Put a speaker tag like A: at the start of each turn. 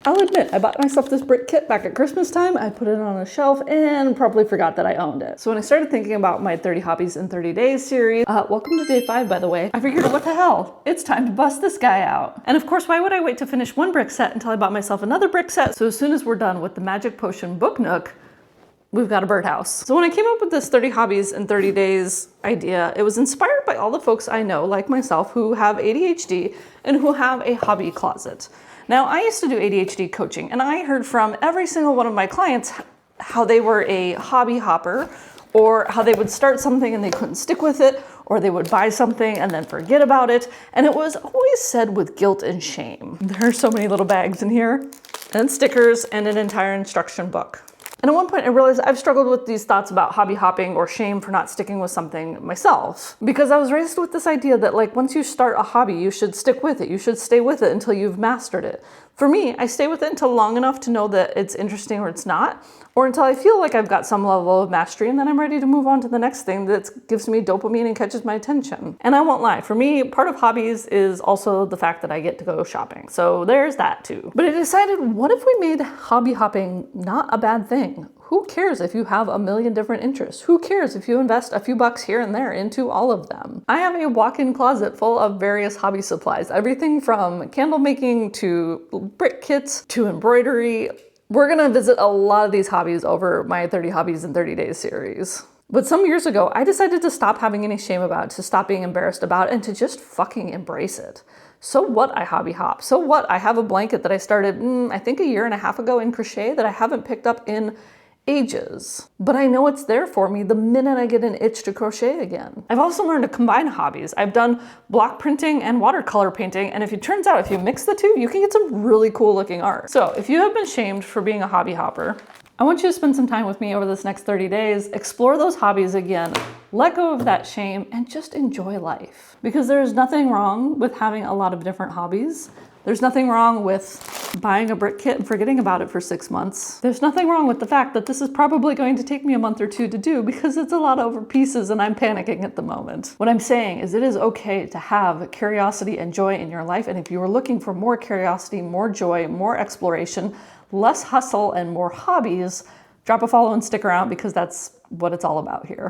A: I'll admit, I bought myself this brick kit back at Christmas time. I put it on a shelf and probably forgot that I owned it. So when I started thinking about my 30 Hobbies in 30 Days series, welcome to day 5, by the way, I figured, what the hell? It's time to bust this guy out. And of course, why would I wait to finish one brick set until I bought myself another brick set? So as soon as we're done with the Magic Potion book nook, we've got a birdhouse. So when I came up with this 30 Hobbies in 30 Days idea, it was inspired by all the folks I know, like myself, who have ADHD and who have a hobby closet. Now, I used to do ADHD coaching, and I heard from every single one of my clients how they were a hobby hopper, or how they would start something and they couldn't stick with it, or they would buy something and then forget about it. And it was always said with guilt and shame. There are so many little bags in here, and stickers, and an entire instruction book. And at one point I realized I've struggled with these thoughts about hobby hopping or shame for not sticking with something myself. Because I was raised with this idea that like once you start a hobby, you should stick with it. You should stay with it until you've mastered it. For me, I stay with it until long enough to know that it's interesting or it's not, or until I feel like I've got some level of mastery and then I'm ready to move on to the next thing that gives me dopamine and catches my attention. And I won't lie, for me, part of hobbies is also the fact that I get to go shopping. So there's that too. But I decided, what if we made hobby hopping not a bad thing? Who cares if you have a million different interests? Who cares if you invest a few bucks here and there into all of them? I have a walk-in closet full of various hobby supplies, everything from candle making to brick kits to embroidery. We're gonna visit a lot of these hobbies over my 30 Hobbies in 30 Days series. But some years ago, I decided to stop having any shame about it, to stop being embarrassed about it, and to just fucking embrace it. So what I hobby hop? So what? I have a blanket that I started, I think a year and a half ago in crochet that I haven't picked up in ages. But I know it's there for me the minute I get an itch to crochet again. I've also learned to combine hobbies. I've done block printing and watercolor painting, and it turns out if you mix the two, you can get some really cool looking art. So if you have been shamed for being a hobby hopper, I want you to spend some time with me over this next 30 days, explore those hobbies again, let go of that shame, and just enjoy life. Because there's nothing wrong with having a lot of different hobbies. There's nothing wrong with buying a brick kit and forgetting about it for 6 months. There's nothing wrong with the fact that this is probably going to take me a month or two to do because it's a lot over pieces and I'm panicking at the moment. What I'm saying is it is okay to have curiosity and joy in your life. And if you are looking for more curiosity, more joy, more exploration, less hustle, and more hobbies, drop a follow and stick around because that's what it's all about here.